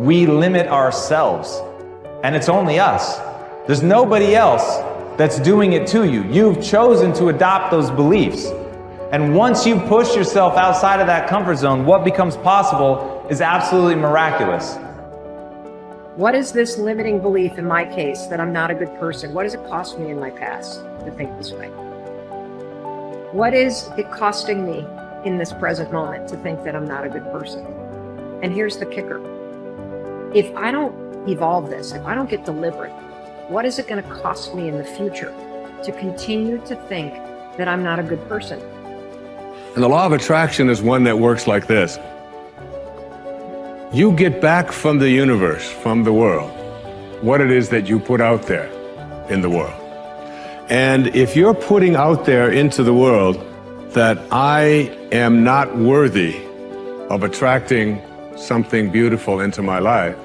we limit ourselves. And it's only us. There's nobody else that's doing it to you. You've chosen to adopt those beliefs. And once you push yourself outside of that comfort zone, what becomes possible is absolutely miraculous. What is this limiting belief in my case that I'm not a good person? What does it cost me in my past to think this way? What is it costing me in this present moment to think that I'm not a good person? And here's the kicker. If I don't evolve this, if I don't get deliberate, what is it going to cost me in the future to continue to think that I'm not a good person? And the law of attraction is one that works like this. You get back from the universe, from the world, what it is that you put out there in the world. And if you're putting out there into the world that I am not worthy of attracting something beautiful into my life,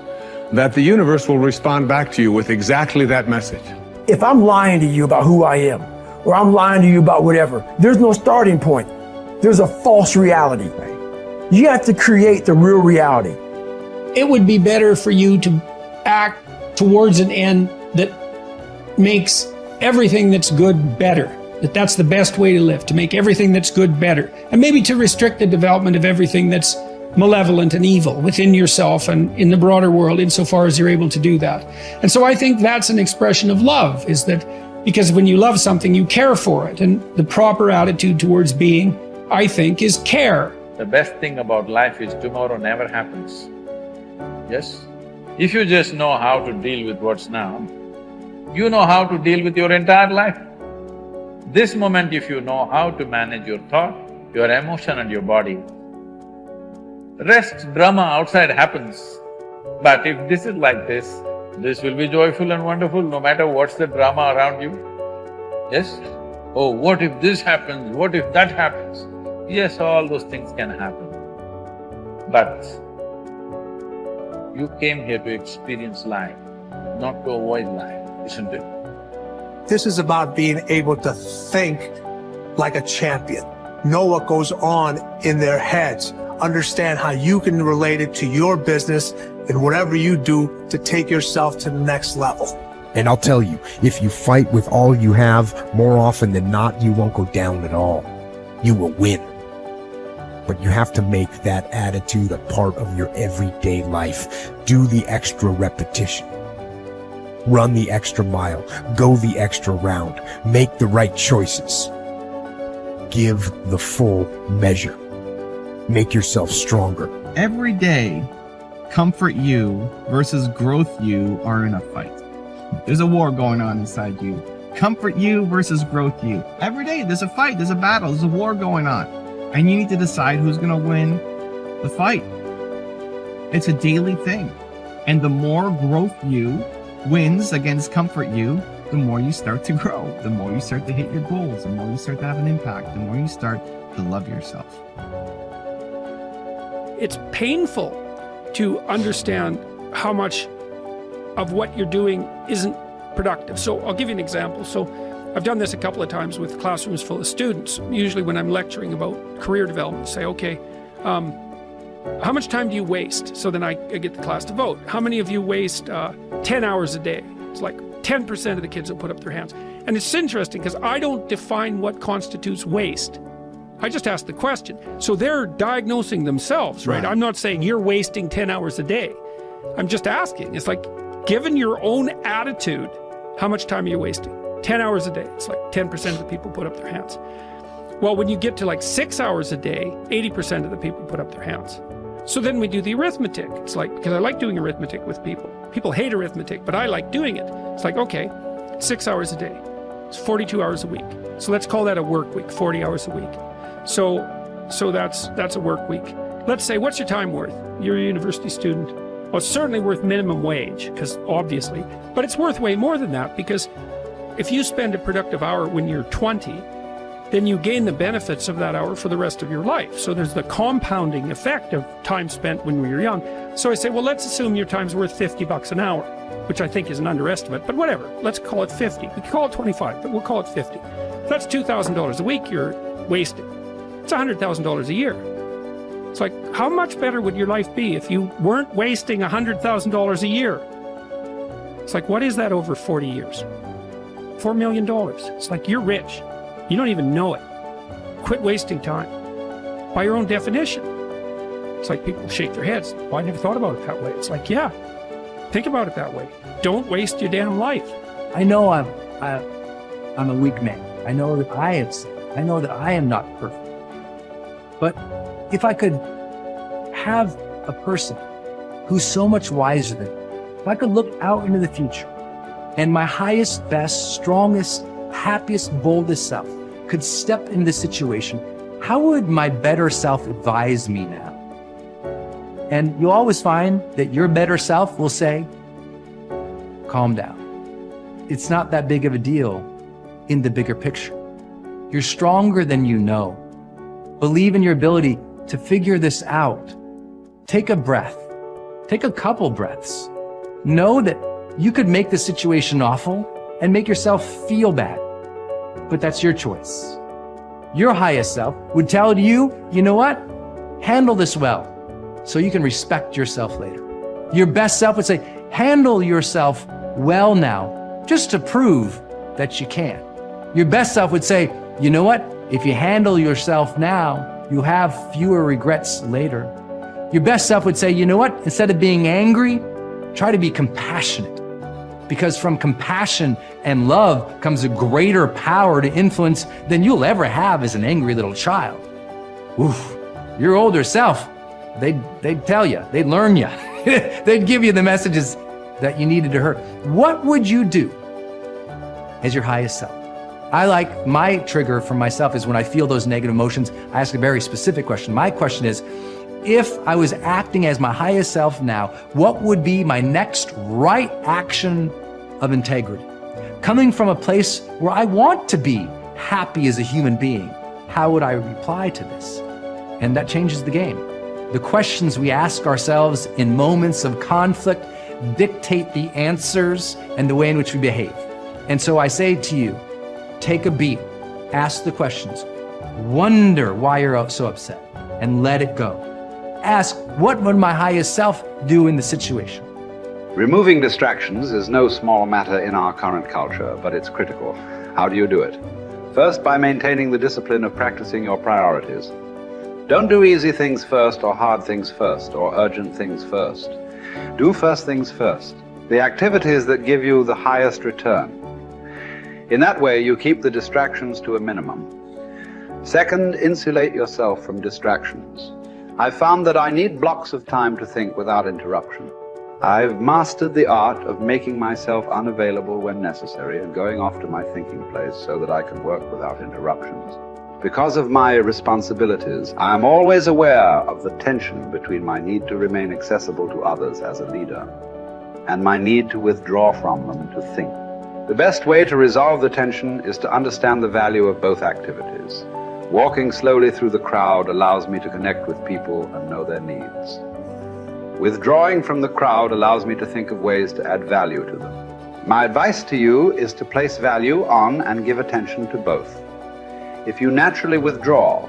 that the universe will respond back to you with exactly that message. If I'm lying to you about who I am, or I'm lying to you about whatever, there's no starting point. There's a false reality. You have to create the real reality. It would be better for you to act towards an end that makes everything that's good better. That's the best way to live, to make everything that's good better. And maybe to restrict the development of everything that's malevolent and evil within yourself and in the broader world, insofar as you're able to do that. And so I think that's an expression of love, is that because when you love something, you care for it. And the proper attitude towards being, I think, is care. The best thing about life is tomorrow never happens. Yes? If you just know how to deal with what's now, you know how to deal with your entire life. This moment, if you know how to manage your thought, your emotion and your body, rest drama outside happens. But if this is like this will be joyful and wonderful no matter what's the drama around you. Yes? Oh, what if this happens? What if that happens? Yes, all those things can happen. But you came here to experience life, not to avoid life, isn't it? This is about being able to think like a champion, know what goes on in their heads, understand how you can relate it to your business and whatever you do to take yourself to the next level. And I'll tell you, if you fight with all you have, more often than not, you won't go down at all. You will win. But you have to make that attitude a part of your everyday life. Do the extra repetition. Run the extra mile. Go the extra round. Make the right choices. Give the full measure. Make yourself stronger. Every day, comfort you versus growth you are in a fight. There's a war going on inside you. Comfort you versus growth you. Every day there's a fight, there's a battle, there's a war going on. And you need to decide who's gonna win the fight. It's a daily thing. And the more growth you wins against comfort you, the more you start to grow, the more you start to hit your goals, the more you start to have an impact, the more you start to love yourself. It's painful to understand how much of what you're doing isn't productive. So I'll give you an example. So I've done this a couple of times with classrooms full of students. Usually when I'm lecturing about career development, say, okay, how much time do you waste? So then I get the class to vote. How many of you waste 10 hours a day? It's like 10% of the kids will put up their hands. And it's interesting because I don't define what constitutes waste. I just ask the question. So they're diagnosing themselves, right? I'm not saying you're wasting 10 hours a day. I'm just asking. It's like, given your own attitude, how much time are you wasting? 10 hours a day. It's like 10% of the people put up their hands. Well, when you get to like 6 hours a day, 80% of the people put up their hands. So then we do the arithmetic. It's like, because I like doing arithmetic with people. People hate arithmetic, but I like doing it. It's like, okay, 6 hours a day. It's 42 hours a week. So let's call that a work week, 40 hours a week. So that's a work week. Let's say, what's your time worth? You're a university student. Well, it's certainly worth minimum wage, because obviously, but it's worth way more than that, because if you spend a productive hour when you're 20, then you gain the benefits of that hour for the rest of your life. So there's the compounding effect of time spent when we were young. So I say, well, let's assume your time's worth $50 an hour, which I think is an underestimate, but whatever, let's call it 50. We can call it 25, but we'll call it 50. That's $2,000 a week you're wasting. It's $100,000 a year. It's like, how much better would your life be if you weren't wasting $100,000 a year? It's like, what is that over 40 years? $4 million. It's like, you're rich. You don't even know it. Quit wasting time. By your own definition. It's like people shake their heads. Well, I never thought about it that way. It's like, yeah, think about it that way. Don't waste your damn life. I know I'm a weak man. I know that I am sick. I know that I am not perfect. But if I could have a person who's so much wiser than me, if I could look out into the future and my highest, best, strongest, happiest, boldest self could step into the situation, how would my better self advise me now? And you'll always find that your better self will say, calm down. It's not that big of a deal in the bigger picture. You're stronger than you know. Believe in your ability to figure this out. Take a breath. Take a couple breaths. Know that you could make the situation awful and make yourself feel bad, but that's your choice. Your highest self would tell you, you know what? Handle this well so you can respect yourself later. Your best self would say, handle yourself well now just to prove that you can. Your best self would say, you know what? If you handle yourself now, you'll have fewer regrets later. Your best self would say, you know what? Instead of being angry, try to be compassionate. Because from compassion and love comes a greater power to influence than you'll ever have as an angry little child. Oof, your older self, they'd tell you, they'd learn you. They'd give you the messages that you needed to hear. What would you do as your highest self? I like my trigger for myself is when I feel those negative emotions, I ask a very specific question. My question is, if I was acting as my highest self now, what would be my next right action of integrity? Coming from a place where I want to be happy as a human being, how would I reply to this? And that changes the game. The questions we ask ourselves in moments of conflict dictate the answers and the way in which we behave. And so I say to you, take a beat, ask the questions, wonder why you're so upset, and let it go. Ask, what would my highest self do in the situation? Removing distractions is no small matter in our current culture, but it's critical. How do you do it? First, by maintaining the discipline of practicing your priorities. Don't do easy things first, or hard things first, or urgent things first. Do first things first, the activities that give you the highest return. In that way, you keep the distractions to a minimum. Second, insulate yourself from distractions. I've found that I need blocks of time to think without interruption. I've mastered the art of making myself unavailable when necessary and going off to my thinking place so that I can work without interruptions. Because of my responsibilities, I am always aware of the tension between my need to remain accessible to others as a leader and my need to withdraw from them to think. The best way to resolve the tension is to understand the value of both activities. Walking slowly through the crowd allows me to connect with people and know their needs. Withdrawing from the crowd allows me to think of ways to add value to them. My advice to you is to place value on and give attention to both. If you naturally withdraw,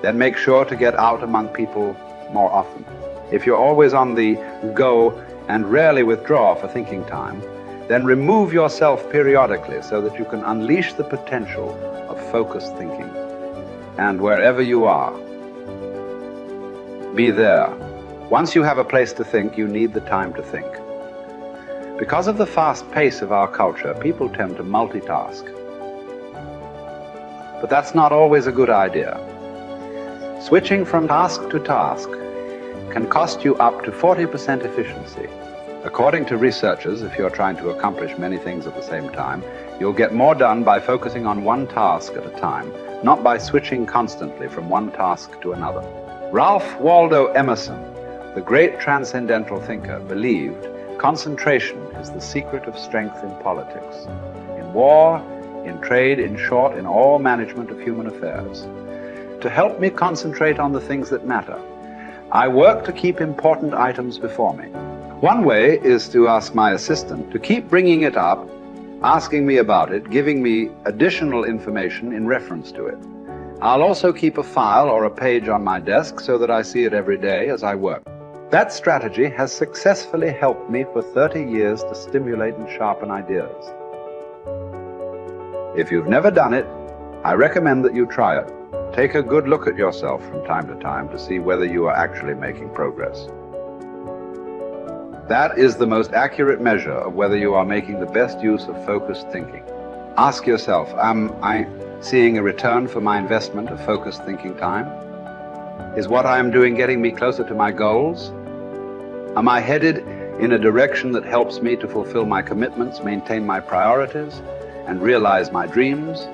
then make sure to get out among people more often. If you're always on the go and rarely withdraw for thinking time, then remove yourself periodically so that you can unleash the potential of focused thinking. And wherever you are, be there. Once you have a place to think, you need the time to think. Because of the fast pace of our culture, people tend to multitask. But that's not always a good idea. Switching from task to task can cost you up to 40% efficiency. According to researchers, if you're trying to accomplish many things at the same time, you'll get more done by focusing on one task at a time, not by switching constantly from one task to another. Ralph Waldo Emerson, the great transcendental thinker, believed concentration is the secret of strength in politics, in war, in trade, in short, in all management of human affairs. To help me concentrate on the things that matter, I work to keep important items before me. One way is to ask my assistant to keep bringing it up, asking me about it, giving me additional information in reference to it. I'll also keep a file or a page on my desk so that I see it every day as I work. That strategy has successfully helped me for 30 years to stimulate and sharpen ideas. If you've never done it, I recommend that you try it. Take a good look at yourself from time to time to see whether you are actually making progress. That is the most accurate measure of whether you are making the best use of focused thinking. Ask yourself, am I seeing a return for my investment of focused thinking time? Is what I am doing getting me closer to my goals? Am I headed in a direction that helps me to fulfill my commitments, maintain my priorities, and realize my dreams?